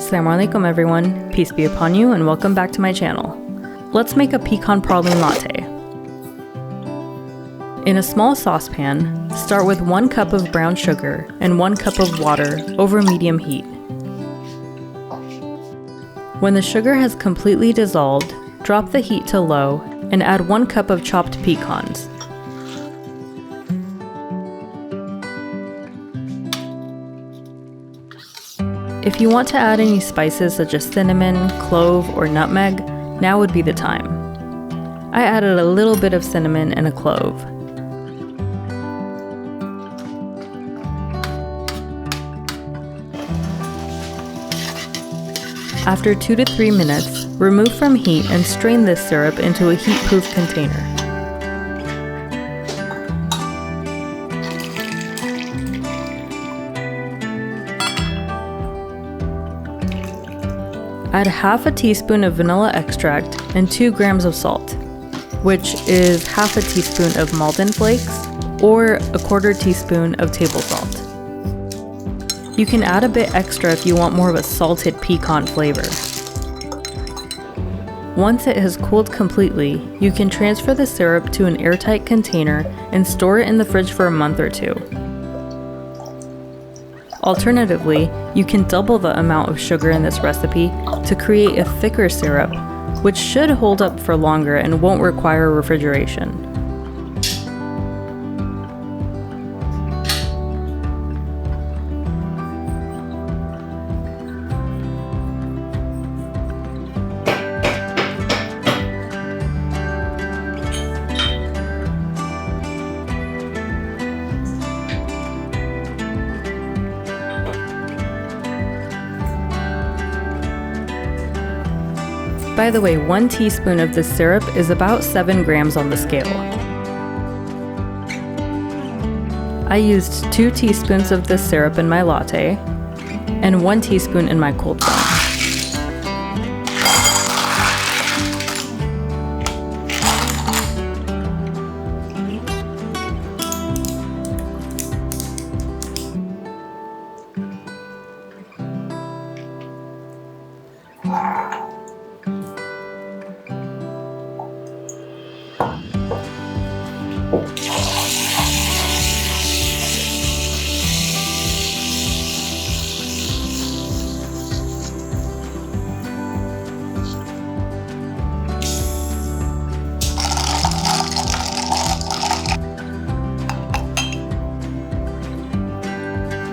Assalamu alaikum everyone, peace be upon you and welcome back to my channel. Let's make a pecan praline latte. In a small saucepan, start with 1 cup of brown sugar and 1 cup of water over medium heat. When the sugar has completely dissolved, drop the heat to low and add 1 cup of chopped pecans. If you want to add any spices such as cinnamon, clove, or nutmeg, now would be the time. I added a little bit of cinnamon and a clove. After 2 to 3 minutes, remove from heat and strain this syrup into a heat-proof container. Add half a teaspoon of vanilla extract and 2 grams of salt, which is half a teaspoon of Maldon flakes or a 1/4 teaspoon of table salt. You can add a bit extra if you want more of a salted pecan flavor. Once it has cooled completely, you can transfer the syrup to an airtight container and store it in the fridge for a month or 2. Alternatively, you can double the amount of sugar in this recipe to create a thicker syrup, which should hold up for longer and won't require refrigeration. By the way, 1 teaspoon of this syrup is about 7 grams on the scale. I used 2 teaspoons of this syrup in my latte and 1 teaspoon in my cold foam.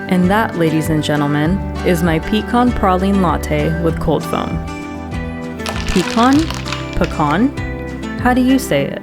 And that, ladies and gentlemen, is my pecan praline latte with cold foam. Pecan? Pecan? How do you say it?